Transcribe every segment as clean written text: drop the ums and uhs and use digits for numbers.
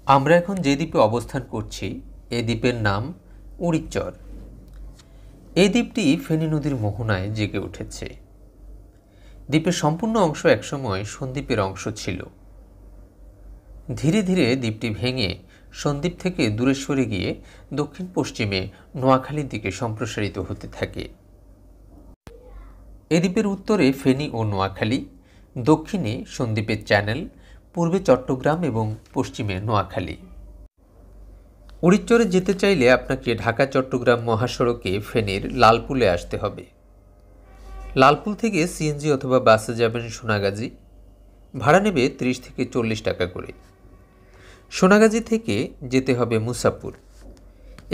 আমরা এখন যে দ্বীপে অবস্থান করছি এই দ্বীপের নাম উড়িচ্চর। এই দ্বীপটি ফেনী নদীর মোহনায় জেগে উঠেছে। দ্বীপের সম্পূর্ণ অংশ একসময় সন্দ্বীপের অংশ ছিল। ধীরে ধীরে দ্বীপটি ভেঙে সন্দ্বীপ থেকে দূরে সরে গিয়ে দক্ষিণ পশ্চিমে নোয়াখালীর দিকে সম্প্রসারিত হতে থাকে। এ দ্বীপের উত্তরে ফেনী ও নোয়াখালী, দক্ষিণে সন্দ্বীপের চ্যানেল, পূর্বে চট্টগ্রাম এবং পশ্চিমে নোয়াখালী। উড়িচ্চরে যেতে চাইলে আপনাকে ঢাকা চট্টগ্রাম মহাসড়কে ফেনীর লালপুলে আসতে হবে। লালপুল থেকে সিএনজি অথবা বাসে যাবেন সোনাগাজী। ভাড়া নেবে 30 থেকে 40 টাকা করে। সোনাগাজী থেকে যেতে হবে মুসাপুর।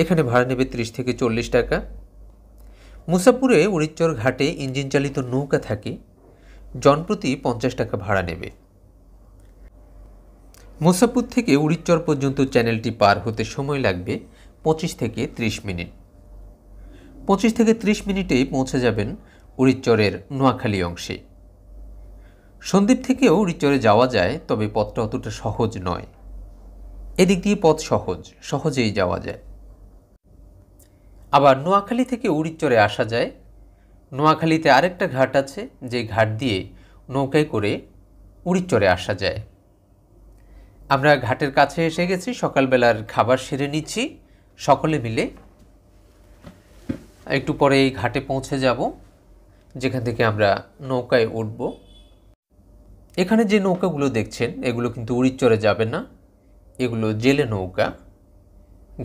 এখানে ভাড়া নেবে 30 থেকে 40 টাকা। মুসাপুরে উড়িচ্চর ঘাটে ইঞ্জিন চালিত নৌকা থাকে, জনপ্রতি 50 টাকা ভাড়া নেবে। মুসাপুর থেকে উড়িচ্চর পর্যন্ত চ্যানেলটি পার হতে সময় লাগবে 25 থেকে 30 মিনিট। 25 থেকে 30 মিনিটেই পৌঁছে যাবেন উড়িচ্চরের নোয়াখালী অংশে। সন্দ্বীপ থেকেও উড়িচ্চরে যাওয়া যায়, তবে পথটা অতটা সহজ নয়। এদিক দিয়ে পথ সহজেই যাওয়া যায়। আবার নোয়াখালী থেকে উড়িচ্চরে আসা যায়। নোয়াখালীতে আরেকটা ঘাট আছে, যে ঘাট দিয়ে নৌকায় করে উড়িচ্চরে আসা যায়। আমরা ঘাটের কাছে এসে গেছি, সকালবেলার খাবার সেরে নিচ্ছি সকলে মিলে। একটু পরে এই ঘাটে পৌঁছে যাব, যেখান থেকে আমরা নৌকায় উঠব। এখানে যে নৌকাগুলো দেখছেন এগুলো কিন্তু উড়িচ্চরে যাবে না, এগুলো জেলে নৌকা।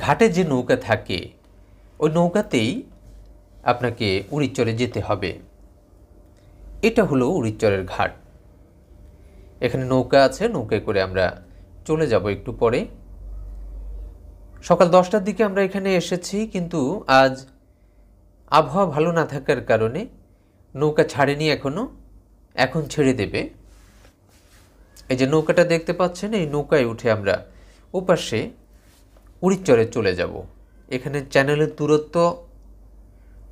ঘাটে যে নৌকা থাকে ওই নৌকাতেই আপনাকে উড়িচ্চরে যেতে হবে। এটা হলো উড়িচ্চরের ঘাট। এখানে নৌকা আছে, নৌকায় করে আমরা চলে যাব একটু পরে। সকাল 10টার দিকে আমরা এখানে এসেছি, কিন্তু আজ আবহাওয়া ভালো না থাকার কারণে নৌকা ছাড়েনি এখন ছেড়ে দেবে। এই যে নৌকাটা দেখতে পাচ্ছেন, এই নৌকায় উঠে আমরা ওপাশে উড়িচ্চরে চলে যাব। এখানে চ্যানেলের দূরত্ব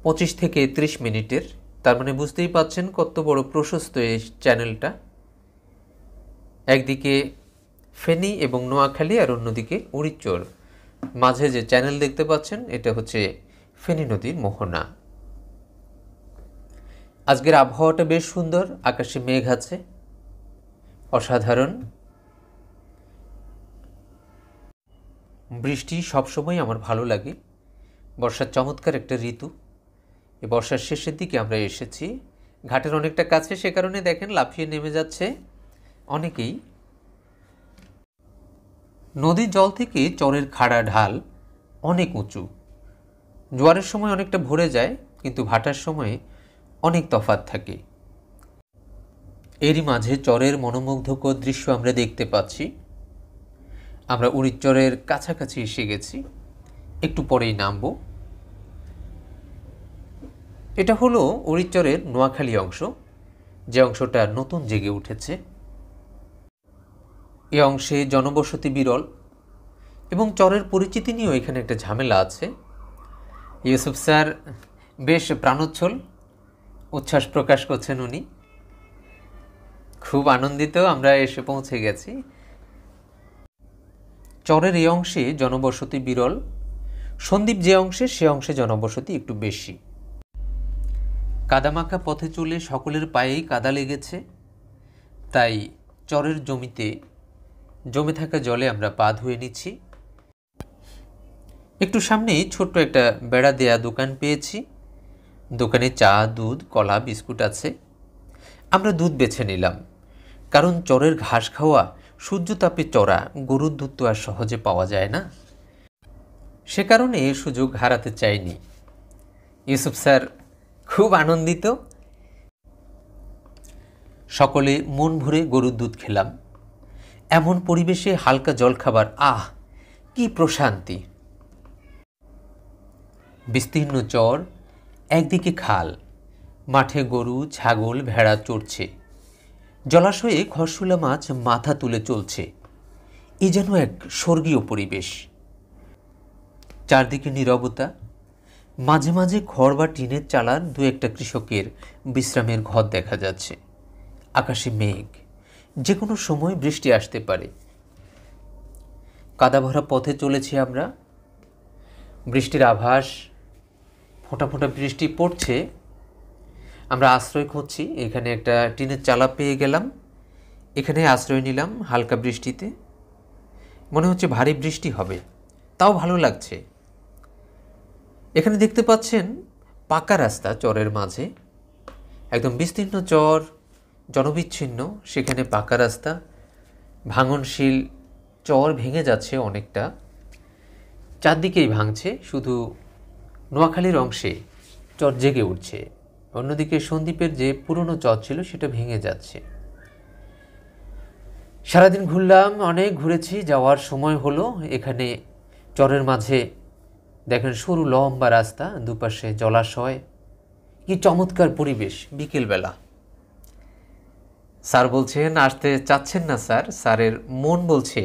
25 থেকে 30 মিনিটের। তার মানে বুঝতেই পাচ্ছেন কত বড় প্রশস্ত এই চ্যানেলটা। একদিকে ফেনী এবং নোয়াখালী আর অন্যদিকে উড়িচ্চর, মাঝে যে চ্যানেল দেখতে পাচ্ছেন এটা হচ্ছে ফেনী নদীর মোহনা। আজকের আবহাওয়াটা বেশ সুন্দর, আকাশে মেঘ আছে, অসাধারণ। বৃষ্টি সবসময় আমার ভালো লাগে। বর্ষার চমৎকার একটা ঋতু। এই বর্ষার শেষের দিকে আমরা এসেছি, ঘাটের অনেকটা কাছে, সে কারণে দেখেন লাফিয়ে নেমে যাচ্ছে অনেকেই। নদীর জল থেকে চরের খাড়া ঢাল অনেক উঁচু। জোয়ারের সময় অনেকটা ভরে যায়, কিন্তু ভাটার সময় অনেক তফাৎ থাকে। এরই মাঝে চরের মনোমুগ্ধকর দৃশ্য আমরা দেখতে পাচ্ছি। আমরা উড়িচ্চরের কাছাকাছি এসে গেছি, একটু পরেই নামব। এটা হলো উড়িচ্চরের নোয়াখালী অংশ, যে অংশটা নতুন জেগে উঠেছে। এ অংশে জনবসতি বিরল এবং চরের পরিচিতি নিয়েও এখানে একটা ঝামেলা আছে। ইউসুফ স্যার বেশ প্রাণোচ্ছল উচ্ছ্বাস প্রকাশ করছেন, উনি খুব আনন্দিত আমরা এসে পৌঁছে গেছি। চরের এই অংশে জনবসতি বিরল, সন্দ্বীপ যে অংশে সে অংশে জনবসতি একটু বেশি। কাদামাখা পথে চলে সকলের পায়েই কাদা লেগেছে, তাই চরের জমিতে জমে থাকা জলে আমরা পা ধুয়ে নিচ্ছি। একটু সামনেই ছোট্ট একটা বেড়া দেয়া দোকান পেয়েছি। দোকানে চা, দুধ, কলা, বিস্কুট আছে। আমরা দুধ বেছে নিলাম, কারণ চরের ঘাস খাওয়া, সূর্যতাপে চড়া গরুর দুধ তো আর সহজে পাওয়া যায় না, সে কারণে এই সুযোগ হারাতে চাইনি। ইউসুফ স্যার খুব আনন্দিত। সকলে মন ভরে গরুর দুধ খেলাম। এমন পরিবেশে হালকা জলখাবার, আহ কি প্রশান্তি! বিস্তীর্ণ চর, একদিকে খাল, মাঠে গরু, ছাগল, ভেড়া চড়ছে। জলাশয়ে খরশুলা মাছ মাথা তুলে চলছে। এ যেন এক স্বর্গীয় পরিবেশ। চারদিকে নীরবতা, মাঝে মাঝে খড় বা টিনের চালার দু একটা কৃষকের বিশ্রামের ঘর দেখা যাচ্ছে। আকাশে মেঘ, যে কোনো সময় বৃষ্টি আসতে পারে। কাদা ভরা পথে চলেছি আমরা, বৃষ্টির আভাস, ফোঁটা ফোঁটা বৃষ্টি পড়ছে। আমরা আশ্রয় খুঁজছি, এখানে একটা টিনের চালা পেয়ে গেলাম, এখানে আশ্রয় নিলাম হালকা বৃষ্টিতে। মনে হচ্ছে ভারী বৃষ্টি হবে, তাও ভালো লাগছে। এখানে দেখতে পাচ্ছেন পাকা রাস্তা চরের মাঝে, একদম বিস্তীর্ণ চর, জনবিচ্ছিন্ন, সেখানে পাকা রাস্তা, ভাঙনশীল চর ভেঙে যাচ্ছে অনেকটা, চারদিকেই ভাঙছে, শুধু নোয়াখালীর অংশে চর জেগে উঠছে, অন্যদিকে সন্দ্বীপের যে পুরনো চর ছিল সেটা ভেঙে যাচ্ছে। সারাদিন ঘুরলাম, অনেক ঘুরেছি, যাওয়ার সময় হলো। এখানে চরের মাঝে দেখেন সরু লম্বা রাস্তা, দুপাশে জলাশয়, কি চমৎকার পরিবেশ বিকেলবেলা। স্যার বলছেন আসতে চাচ্ছেন না স্যার, স্যারের মন বলছে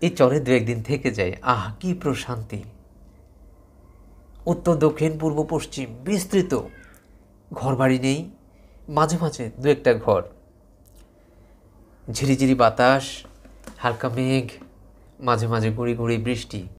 এই চরে 2-1 দিন থেকে যায়। আহ, কি প্রশান্তি! উত্তর দক্ষিণ পূর্ব পশ্চিম বিস্তৃত, ঘরবাড়ি নেই, মাঝে মাঝে 2-1টা ঘর, ঝিরিঝিরি বাতাস, হালকা মেঘ, মাঝে মাঝে গুঁড়ি গুঁড়ি বৃষ্টি।